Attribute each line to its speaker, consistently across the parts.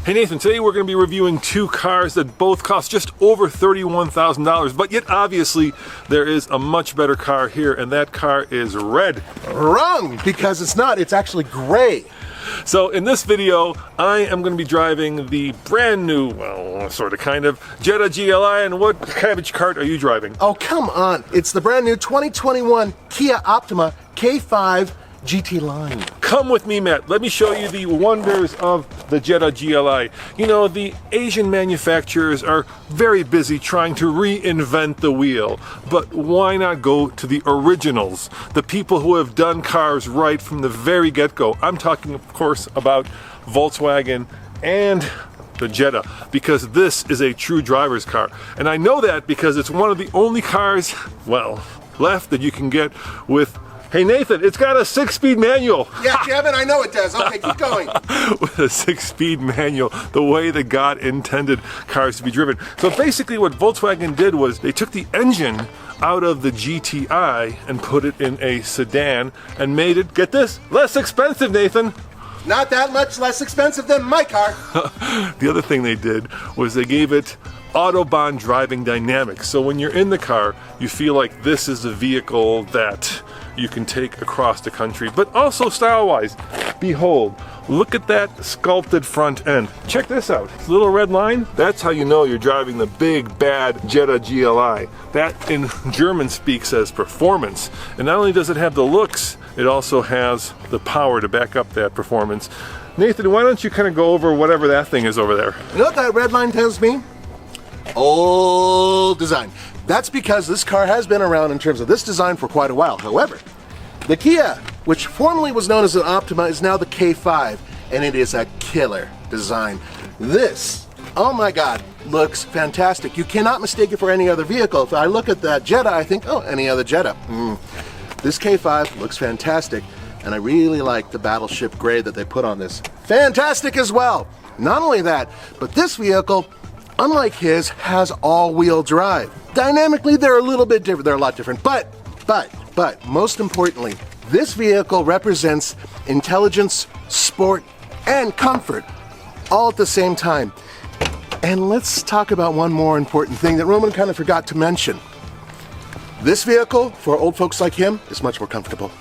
Speaker 1: Hey Nathan, today we're going to be reviewing two cars that both cost just over $31,000, but yet obviously there is a much better car here, and that car is red.
Speaker 2: Wrong, because it's not, it's actually gray.
Speaker 1: So in this video, I am going to be driving the brand new, well, sort of kind of, Jetta GLI, and what cabbage cart are you driving?
Speaker 2: Oh, come on. It's the brand new 2021 Kia Optima K5 GT line.
Speaker 1: Come with me, Matt. Let me show you the wonders of the Jetta GLI. You know, the Asian manufacturers are very busy trying to reinvent the wheel, but why not go to the originals, the people who have done cars right from the very get-go? I'm talking, of course, about Volkswagen and the Jetta, because this is a true driver's car. And I know that because it's one of the only cars, well, left that you can get with, hey Nathan, it's got a 6-speed manual.
Speaker 2: Yeah, Kevin, I know it does. Okay, keep going.
Speaker 1: With a 6-speed manual, the way that God intended cars to be driven. So basically what Volkswagen did was they took the engine out of the GTI and put it in a sedan and made it, get this, less expensive, Nathan.
Speaker 2: Not that much less expensive than my car.
Speaker 1: The other thing they did was they gave it Autobahn driving dynamics. So when you're in the car, you feel like this is a vehicle that you can take across the country, but also style-wise. Behold, look at that sculpted front end. Check this out. This little red line, that's how you know you're driving the big, bad Jetta GLI. That in German speak says performance. And not only does it have the looks, it also has the power to back up that performance. Nathan, why don't you kind of go over whatever that thing is over there?
Speaker 2: You know what that red line tells me? Old design. That's because this car has been around in terms of this design for quite a while. However, the Kia, which formerly was known as an Optima, is now the K5, and it is a killer design. This, oh my God, looks fantastic. You cannot mistake it for any other vehicle. If I look at that Jetta, I think, oh, any other Jetta. This K5 looks fantastic, and I really like the battleship gray that they put on this. Fantastic as well. Not only that, but this vehicle, unlike his, has all-wheel drive. Dynamically, they're a little bit different. They're a lot different, but most importantly, this vehicle represents intelligence, sport, and comfort, all at the same time. And let's talk about one more important thing that Roman kind of forgot to mention. This vehicle, for old folks like him, is much more comfortable.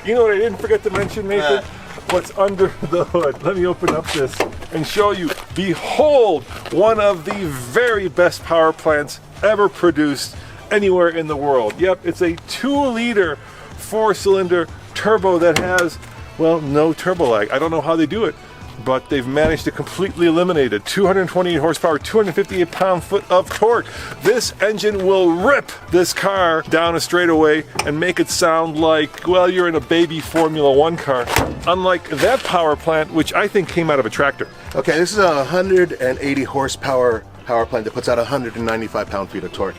Speaker 1: You know what I didn't forget to mention, Nathan? What's under the hood. Let me open up this and show you. Behold, one of the very best power plants ever produced anywhere in the world. Yep, it's a 2-liter 4-cylinder turbo that has, well, no turbo lag. I don't know how they do it, but they've managed to completely eliminate it. 228 horsepower, 258 pound-foot of torque. This engine will rip this car down a straightaway and make it sound like, well, you're in a baby Formula One car. Unlike that power plant, which I think came out of a tractor.
Speaker 2: Okay, this is a 180 horsepower power plant that puts out 195 pound-feet of torque.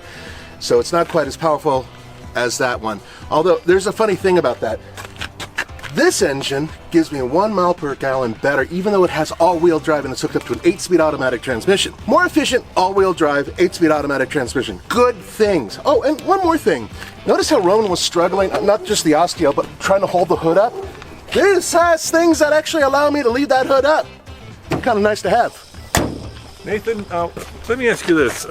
Speaker 2: So it's not quite as powerful as that one. Although, there's a funny thing about that. This engine gives me 1 mile per gallon better, even though it has all-wheel drive and it's hooked up to an 8-speed automatic transmission. More efficient all-wheel drive, 8-speed automatic transmission. Good things. Oh, and one more thing. Notice how Roman was struggling, not just the osteo, but trying to hold the hood up? This has things that actually allow me to leave that hood up. Kind of nice to have.
Speaker 1: Nathan, let me ask you this.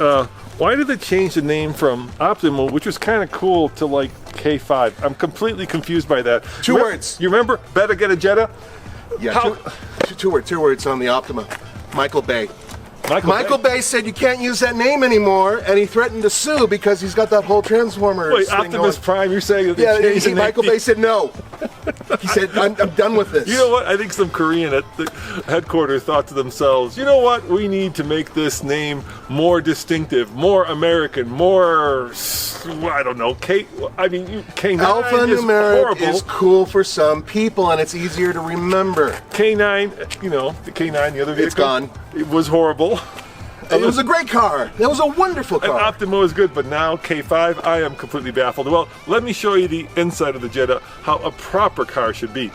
Speaker 1: Why did they change the name from Optima, which was kind of cool, to like K5? I'm completely confused by that.
Speaker 2: Two words.
Speaker 1: You remember? Better get a Jetta?
Speaker 2: Yeah, two words on the Optima. Michael Bay. Michael Bay said you can't use that name anymore, and he threatened to sue because he's got that whole Transformers
Speaker 1: Wait,
Speaker 2: thing
Speaker 1: Optimus
Speaker 2: going.
Speaker 1: Prime, you're saying that
Speaker 2: Yeah,
Speaker 1: changed the name?
Speaker 2: Michael Bay said no. He said, I'm done with this.
Speaker 1: You know what? I think some Korean at the headquarters thought to themselves, you know what? We need to make this name more distinctive, more American, more, I don't know, K9
Speaker 2: Alphanumeric is cool for some people, and it's easier to remember.
Speaker 1: K9, you know, the K9, the other vehicle.
Speaker 2: It's gone.
Speaker 1: It was horrible.
Speaker 2: It was a great car. That was a wonderful car.
Speaker 1: And Optima is good, but now K5, I am completely baffled. Well, let me show you the inside of the Jetta, how a proper car should be.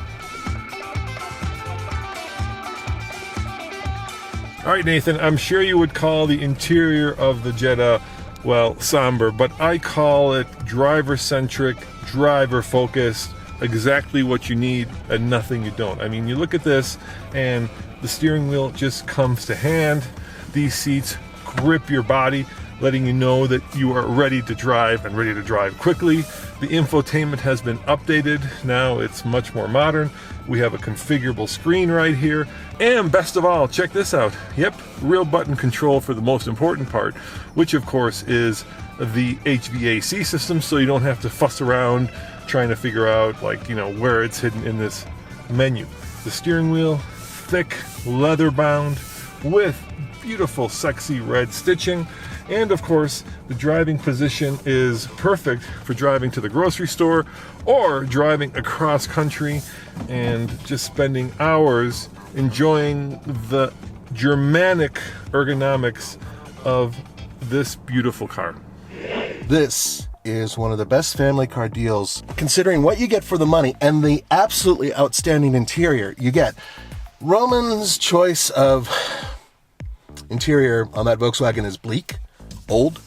Speaker 1: All right, Nathan, I'm sure you would call the interior of the Jetta, well, somber, but I call it driver-centric, driver-focused, exactly what you need and nothing you don't. I mean, you look at this and the steering wheel just comes to hand. These seats grip your body, letting you know that you are ready to drive and ready to drive quickly. The infotainment has been updated. Now it's much more modern. We have a configurable screen right here. And best of all, check this out. Yep, real button control for the most important part, which of course is the HVAC system, so you don't have to fuss around trying to figure out, like, you know, where it's hidden in this menu. The steering wheel, thick, leather bound, with beautiful, sexy red stitching. And of course, the driving position is perfect for driving to the grocery store or driving across country and just spending hours enjoying the Germanic ergonomics of this beautiful car.
Speaker 2: This is one of the best family car deals, considering what you get for the money and the absolutely outstanding interior you get. Roman's choice of interior on that Volkswagen is bleak, old,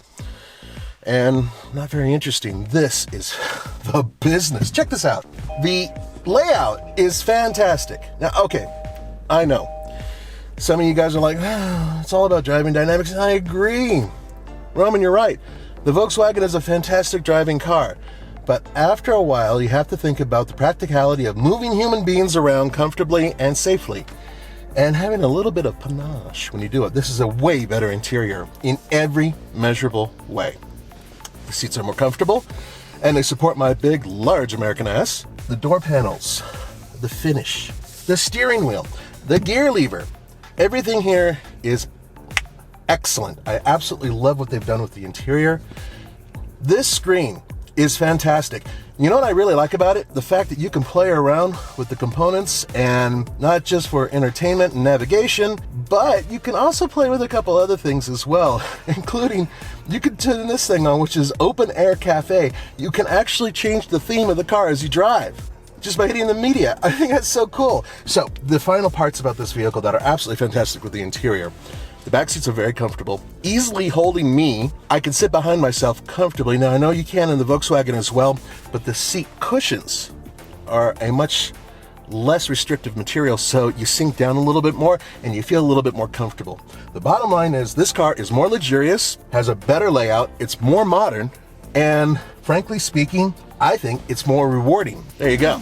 Speaker 2: and not very interesting. This is the business. Check this out. The layout is fantastic. Now, okay, I know some of you guys are like, it's all about driving dynamics, and I agree. Roman, you're right. The Volkswagen is a fantastic driving car, but after a while, you have to think about the practicality of moving human beings around comfortably and safely, and having a little bit of panache when you do it. This is a way better interior in every measurable way. The seats are more comfortable, and they support my big, large American ass. The door panels, the finish, the steering wheel, the gear lever, everything here is excellent. I absolutely love what they've done with the interior. This screen is fantastic. You know what I really like about it? The fact that you can play around with the components, and not just for entertainment and navigation, but you can also play with a couple other things as well, including you can turn this thing on, which is Open Air Cafe. You can actually change the theme of the car as you drive just by hitting the media. I think that's so cool. So the final parts about this vehicle that are absolutely fantastic with the interior. The back seats are very comfortable, easily holding me. I can sit behind myself comfortably. Now, I know you can in the Volkswagen as well, but the seat cushions are a much less restrictive material, so you sink down a little bit more and you feel a little bit more comfortable. The bottom line is this car is more luxurious, has a better layout, it's more modern, and frankly speaking, I think it's more rewarding. There you go.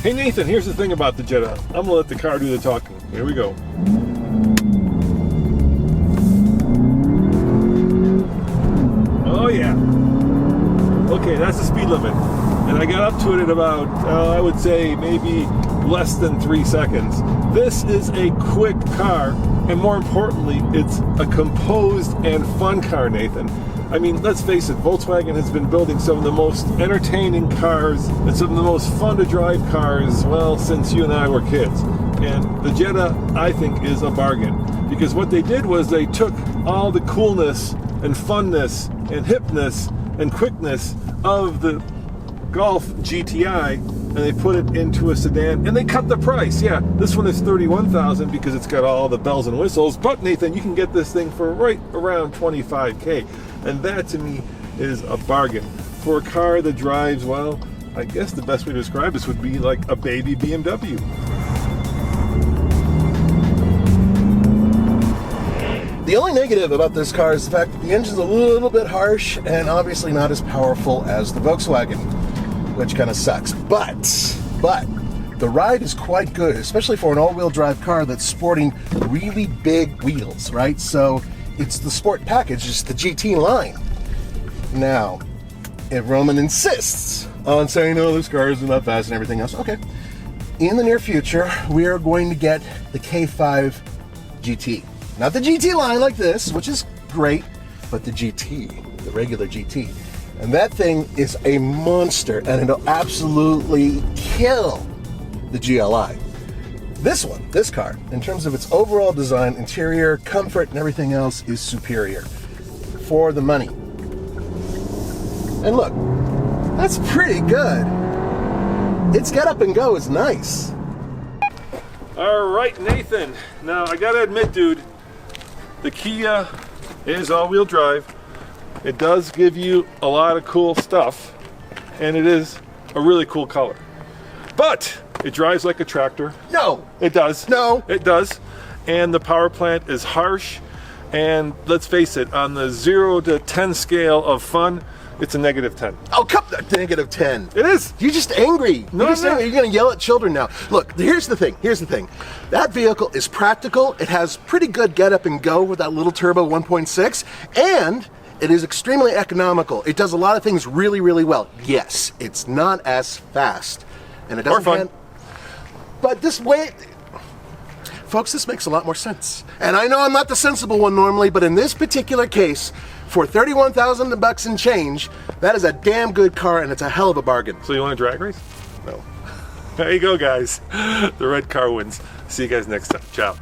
Speaker 1: Hey Nathan, here's the thing about the Jetta. I'm gonna let the car do the talking. Here we go. Oh yeah. Okay, that's the speed limit. And I got up to it at about, I would say maybe less than 3 seconds. This is a quick car, and more importantly, it's a composed and fun car, Nathan. I mean, let's face it, Volkswagen has been building some of the most entertaining cars and some of the most fun to drive cars, well, since you and I were kids. And the Jetta, I think, is a bargain. Because what they did was they took all the coolness and funness and hipness and quickness of the Golf GTI, and they put it into a sedan, and they cut the price. Yeah, this one is $31,000 because it's got all the bells and whistles, but Nathan, you can get this thing for right around $25K, and that to me is a bargain for a car that drives, well, I guess the best way to describe this would be like a baby BMW.
Speaker 2: The only negative about this car is the fact that the engine's a little bit harsh and obviously not as powerful as the Volkswagen, which kind of sucks. But the ride is quite good, especially for an all-wheel drive car that's sporting really big wheels, right? So it's the sport package, it's the GT line. Now, if Roman insists on saying, no, this car is not fast and everything else, okay. In the near future, we are going to get the K5 GT. Not the GT line like this, which is great, but the GT, the regular GT. And that thing is a monster, and it'll absolutely kill the GLI. This car, in terms of its overall design, interior, comfort, and everything else, is superior for the money. And look, that's pretty good. Its get up and go is nice.
Speaker 1: All right, Nathan. Now, I gotta admit, dude, the Kia is all-wheel drive. It does give you a lot of cool stuff, and it is a really cool color. But It drives like a tractor.
Speaker 2: No.
Speaker 1: It does.
Speaker 2: No.
Speaker 1: It does. And the power plant is harsh. And let's face it, on the 0 to 10 scale of fun, it's a -10.
Speaker 2: Oh, come on, -10.
Speaker 1: It is.
Speaker 2: You're just angry.
Speaker 1: No,
Speaker 2: You're just
Speaker 1: I'm not.
Speaker 2: angry. You're going to yell at children now. Look, here's the thing. That vehicle is practical. It has pretty good get up and go with that little turbo 1.6. And it is extremely economical. It does a lot of things really, really well. Yes, it's not as fast. And it doesn't
Speaker 1: Or fun.
Speaker 2: But this way... Folks, this makes a lot more sense. And I know I'm not the sensible one normally, but in this particular case, for $31,000 and change, that is a damn good car, and it's a hell of a bargain.
Speaker 1: So you want a drag race?
Speaker 2: No.
Speaker 1: There you go, guys. The red car wins. See you guys next time. Ciao.